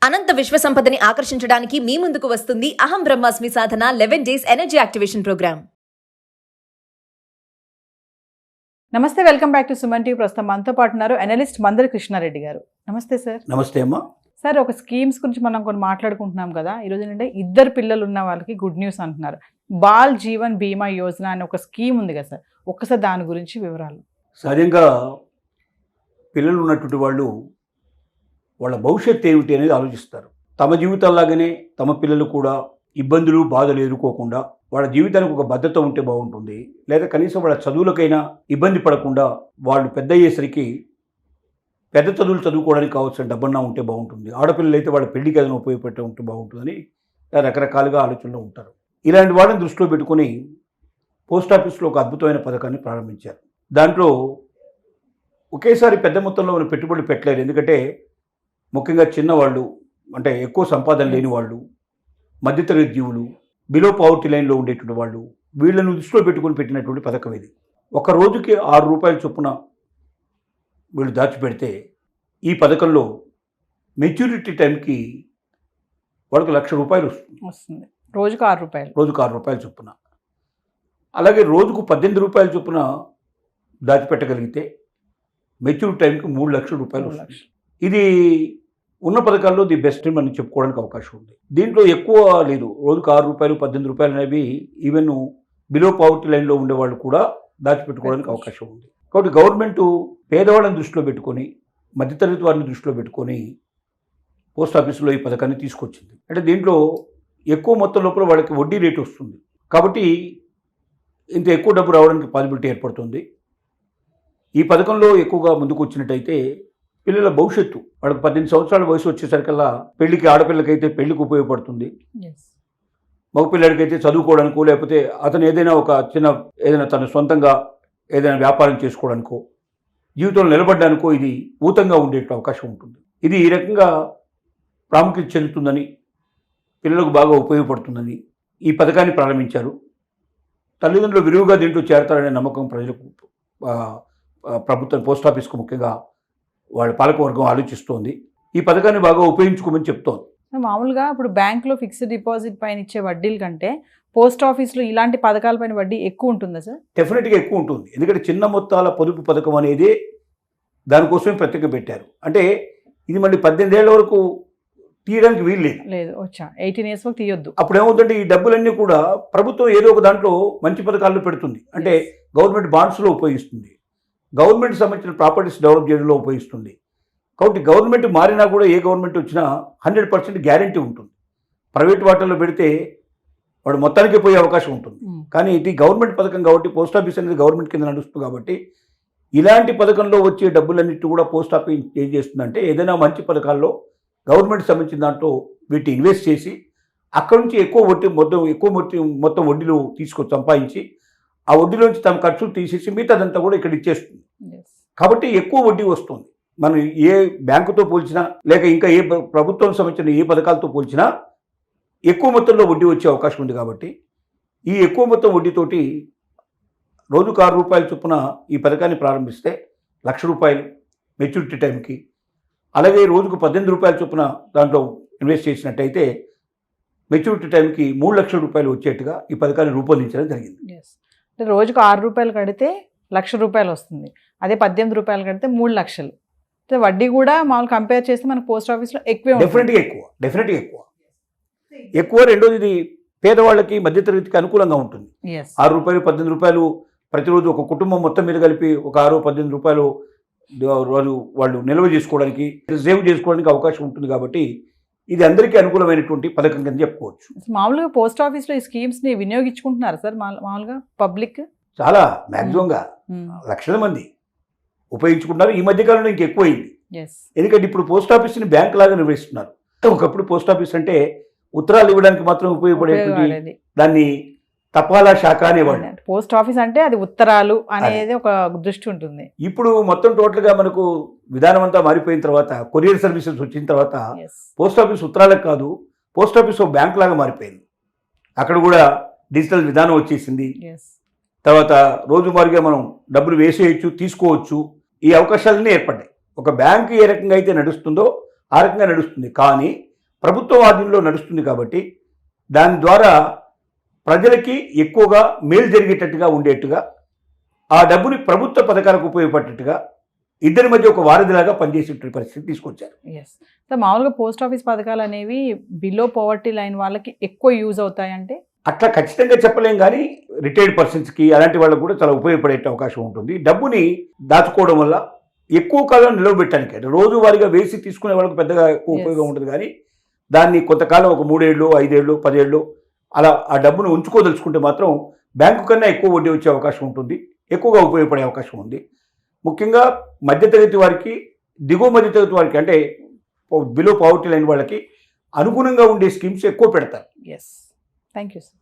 అనంత విశ్వ సంపదని ఆకర్షించడానికి మీ ముందుకు వస్తుంది అహం బ్రహ్మాస్మి సాధన 11 డేస్ ఎనర్జీ యాక్టివేషన్ ప్రోగ్రామ్. నమస్తే, welcome back to Suman TV. ప్రస్తుతం మనతో పాటు ఉన్నారు అనలిస్ట్ మందరి కృష్ణారెడ్డి గారు. నమస్తే సార్. నమస్తే అమ్మా. సార్, ఒక స్కీమ్స్ గురించి మనం కొన్ని మాట్లాడుకుంటున్నాం కదా. ఈరోజు ఏంటంటే ఇద్దరు పిల్లలు ఉన్న వాళ్ళకి గుడ్ న్యూస్ అంటున్నారు. బాల్ జీవన్ బీమా యోజన అని ఒక స్కీమ్ ఉంది కదా సార్, ఒక్కసారి దాని గురించి వివరాలు. సహజంగా పిల్లలు ఉన్నటువంటి వాళ్ళు వాళ్ళ భవిష్యత్తు ఏమిటి అనేది ఆలోచిస్తారు. తమ జీవితాల్లాగానే తమ పిల్లలు కూడా ఇబ్బందులు బాధలు ఎదుర్కోకుండా వాళ్ళ జీవితానికి ఒక భద్రత ఉంటే బాగుంటుంది, లేదా కనీసం వాళ్ళ చదువులకైనా ఇబ్బంది పడకుండా వాళ్ళు పెద్ద అయ్యేసరికి పెద్ద చదువులు చదువుకోవడానికి కావాల్సిన డబ్బన్నా ఉంటే బాగుంటుంది, ఆడపిల్లలు అయితే వాళ్ళ పెళ్లికి ఏదైనా ఉపయోగపెట్టే ఉంటే బాగుంటుందని రకరకాలుగా ఆలోచనలో ఉంటారు. ఇలాంటి వాళ్ళని దృష్టిలో పెట్టుకొని పోస్ట్ ఆఫీస్లో ఒక అద్భుతమైన పథకాన్ని ప్రారంభించారు. దాంట్లో ఒకేసారి పెద్ద మొత్తంలో మనం పెట్టుబడులు పెట్టలేరు, ఎందుకంటే ముఖ్యంగా చిన్నవాళ్ళు, అంటే ఎక్కువ సంపాదన లేని వాళ్ళు, మధ్యతరగతి జీవులు, బిలో పావర్టీ లైన్లో ఉండేటువంటి వాళ్ళు, వీళ్ళను దృష్టిలో పెట్టుకొని పెట్టినటువంటి పథకం ఇది. ఒక రోజుకి ₹6 చొప్పున వీళ్ళు దాచిపెడితే ఈ పథకంలో మెచ్యూరిటీ టైంకి వాళ్ళకి ₹1,00,000 వస్తుంది. రోజుకు ₹6. రోజుకు ₹6 చొప్పున. అలాగే రోజుకు ₹18 చొప్పున దాచిపెట్టగలిగితే మెచ్యూరిటీ టైంకి ₹3,00,000 వస్తుంది. ఇది ఉన్న పథకాల్లో ది బెస్ట్ అని మనం చెప్పుకోవడానికి అవకాశం ఉంది. దీంట్లో ఎక్కువ లేదు, రోజుకు ₹6 ₹18 అనేవి ఈవెన్ బిలో పావర్టీ లైన్లో ఉండేవాళ్ళు కూడా దాచిపెట్టుకోవడానికి అవకాశం ఉంది. కాబట్టి గవర్నమెంట్ పేదవాళ్ళని దృష్టిలో పెట్టుకొని, మధ్యతరగతి వారిని దృష్టిలో పెట్టుకొని పోస్ట్ ఆఫీసులో ఈ పథకాన్ని తీసుకొచ్చింది. అంటే దీంట్లో ఎక్కువ మొత్తం లోపల వాళ్ళకి వడ్డీ రేటు వస్తుంది, కాబట్టి ఇంత ఎక్కువ డబ్బు రావడానికి పాసిబిలిటీ ఏర్పడుతుంది. ఈ పథకంలో ఎక్కువగా ముందుకు వచ్చినట్టయితే పిల్లల భవిష్యత్తు, వాళ్ళకి 18 సంవత్సరాల వయసు వచ్చేసరికల్లా పెళ్లికి, ఆడపిల్లకైతే పెళ్లికి ఉపయోగపడుతుంది, మగపిల్లడికైతే చదువుకోవడానికో, లేకపోతే అతను ఏదైనా తన సొంతంగా ఏదైనా వ్యాపారం చేసుకోవడానికో, జీవితంలో నిలబడడానికో ఇది ఊతంగా ఉండే అవకాశం ఉంటుంది. ఇది ఈ రకంగా ప్రాముఖ్యత చెందుతుందని, పిల్లలకు బాగా ఉపయోగపడుతుందని ఈ పథకాన్ని ప్రారంభించారు. తల్లిదండ్రులు విరివిగా దీంట్లో చేరతారనే నమ్మకం ప్రజలకు, ప్రభుత్వం, పోస్ట్ ఆఫీస్కు ముఖ్యంగా వాళ్ళ పాలకవర్గం ఆలోచిస్తోంది. ఈ పథకాన్ని బాగా ఉపయోగించుకోమని చెప్తోంది. మామూలుగా ఇప్పుడు బ్యాంకులో ఫిక్స్డ్ డిపాజిట్ పైన ఇచ్చే వడ్డీల కంటే పోస్ట్ ఆఫీస్లో ఇలాంటి పథకాలపైన వడ్డీ ఎక్కువ ఉంటుందా సార్? డెఫినెట్గా ఎక్కువ ఉంటుంది, ఎందుకంటే చిన్న మొత్తాల పొదుపు పథకం అనేది దానికోసమే ప్రత్యేకంగా పెట్టారు. అంటే ఇది మళ్ళీ 18 ఏళ్ల వరకు తీయడానికి వీలు లేదు. 18 years వరకు తీయొద్దు. అప్పుడు ఏమవుతుందంటే ఈ డబ్బులన్నీ కూడా ప్రభుత్వం ఏదో ఒక దాంట్లో మంచి పథకాల్లో పెడుతుంది. అంటే గవర్నమెంట్ బాండ్స్లో ఉపయోగిస్తుంది, గవర్నమెంట్ సంబంధించిన ప్రాపర్టీస్ డెవలప్ చేయడంలో ఉపయోగిస్తుంది. కాబట్టి గవర్నమెంట్ మారినా కూడా, ఏ గవర్నమెంట్ వచ్చినా 100% గ్యారంటీ ఉంటుంది. ప్రైవేట్ వాటిల్లో పెడితే వాడు మొత్తానికే పోయే అవకాశం ఉంటుంది. కానీ ఇది గవర్నమెంట్ పథకం కాబట్టి, పోస్ట్ ఆఫీస్ అనేది గవర్నమెంట్ కింద నడుస్తుంది కాబట్టి, ఇలాంటి పథకంలో వచ్చే డబ్బులన్నిటి కూడా పోస్ట్ ఆఫీస్ ఏం చేస్తుందంటే, ఏదైనా మంచి పథకాల్లో గవర్నమెంట్ సంబంధించిన దాంట్లో వీటిని ఇన్వెస్ట్ చేసి అక్కడ నుంచి మొత్తం వడ్డీలు సంపాదించి ఆ వడ్డీలోంచి తమ ఖర్చులు తీసేసి మిగతాదంతా కూడా ఇక్కడ ఇచ్చేస్తుంది. కాబట్టి ఎక్కువ వడ్డీ వస్తుంది. మనం ఏ బ్యాంకుతో పోల్చినా, లేక ఇంకా ఏ ప్రభుత్వం సంబంధించిన ఏ పథకాలతో పోల్చినా ఎక్కువ మొత్తంలో వడ్డీ వచ్చే అవకాశం ఉంది. కాబట్టి ఈ ఎక్కువ మొత్తం వడ్డీతోటి రోజుకు ₹6 చొప్పున ఈ పథకాన్ని ప్రారంభిస్తే ₹1,00,000 మెచ్యూరిటీ టైంకి, అలాగే రోజుకు ₹18 చొప్పున దాంట్లో ఇన్వెస్ట్ చేసినట్టయితే మెచ్యూరిటీ టైంకి ₹3,00,000 వచ్చేట్టుగా ఈ పథకాన్ని రూపొందించడం జరిగింది. అంటే రోజుకు ₹6 కడితే ₹1,00,000 వస్తుంది. అదే ₹18 కడితే 3 లక్షలు. అంటే వడ్డీ కూడా మామూలు కంపేర్ చేస్తే మనకు పోస్ట్ ఆఫీస్లో ఎక్కువ. డెఫినెట్గా ఎక్కువ. రెండోది, ఇది పేదవాళ్ళకి, మధ్యతరగతికి అనుకూలంగా ఉంటుంది. ₹6 ₹18 ప్రతిరోజు ఒక కుటుంబం మొత్తం మీద కలిపి ఒక ₹18 రోజు వాళ్ళు నిల్వ చేసుకోవడానికి, సేవ్ చేసుకోవడానికి అవకాశం ఉంటుంది. కాబట్టి ఇది అందరికీ అనుకూలమైనటువంటి పథకం కింద చెప్పుకోవచ్చు. మామూలుగా పోస్ట్ ఆఫీస్లో ఈ స్కీమ్స్ని వినియోగించుకుంటున్నారు సార్? మామూలుగా పబ్లిక్ చాలా మ్యాక్సిమంగా లక్షల మంది ఉపయోగించుకుంటున్నారు. ఈ మధ్యకాలంలో ఇంకెక్కువైంది, ఎందుకంటే ఇప్పుడు పోస్ట్ ఆఫీస్ని బ్యాంక్ లాగా నిర్వహిస్తున్నారు. ఒకప్పుడు పోస్ట్ ఆఫీస్ అంటే ఉత్తరాలు ఇవ్వడానికి మాత్రం ఉపయోగపడేటువంటి దాన్ని తపాలా శాఖ అనేవాళ్ళు. పోస్ట్ ఆఫీస్ అంటే అది ఉత్తరాలు అనేది ఒక దృష్టి ఉంటుంది. ఇప్పుడు మొత్తం టోటల్గా మనకు విధానం అంతా మారిపోయిన తర్వాత, కొరియర్ సర్వీసెస్ వచ్చిన తర్వాత పోస్ట్ ఆఫీస్ ఉత్తరాలకు కాదు, పోస్ట్ ఆఫీస్ ఒక బ్యాంక్ లాగా మారిపోయింది. అక్కడ కూడా డిజిటల్ విధానం వచ్చేసింది. తర్వాత రోజువారీగా మనం డబ్బులు వేసేయచ్చు, తీసుకోవచ్చు, ఈ అవకాశాలన్నీ ఏర్పడ్డాయి. ఒక బ్యాంకు ఏ రకంగా అయితే నడుస్తుందో ఆ రకంగా నడుస్తుంది. కానీ ప్రభుత్వ ఆధీనంలో నడుస్తుంది కాబట్టి దాని ద్వారా ప్రజలకి ఎక్కువగా మేలు జరిగేటట్టుగా ఉండేట్టుగా ఆ డబ్బుని ప్రభుత్వ పథకాలకు ఉపయోగపడేట్టుగా ఇద్దరి మధ్య ఒక వారధిలాగా పనిచేసే పరిస్థితి తీసుకొచ్చారు. ఎస్. సో మామూలుగా పోస్ట్ ఆఫీస్ పథకాలు అనేవి బిలో పవర్టీ లైన్ వాళ్ళకి ఎక్కువ యూజ్ అవుతాయంటే అట్లా ఖచ్చితంగా చెప్పలేం, కానీ రిటైర్డ్ పర్సన్స్కి అలాంటి వాళ్ళకు కూడా చాలా ఉపయోగపడే అవకాశం ఉంటుంది. డబ్బుని దాచుకోవడం వల్ల ఎక్కువ కాలం నిలవబెట్టడానికి, అంటే రోజువారీగా వేసి తీసుకునే వాళ్ళకి పెద్దగా ఎక్కువ ఉపయోగం ఉంటుంది, కానీ దాన్ని కొంతకాలం ఒక 3 ఏళ్ళు 5 ఏళ్ళు 10 ఏళ్ళు అలా ఆ డబ్బును ఉంచుకోదలుచుకుంటే మాత్రం బ్యాంకు కన్నా ఎక్కువ వడ్డీ వచ్చే అవకాశం ఉంటుంది, ఎక్కువగా ఉపయోగపడే అవకాశం ఉంది. ముఖ్యంగా మధ్యతరగతి వారికి, దిగువ మధ్యతరగతి వారికి, అంటే బిలో పావర్టీ లైన్ వాళ్ళకి అనుగుణంగా ఉండే స్కీమ్స్ ఎక్కువ పెడతారు. ఎస్. Thank you sir.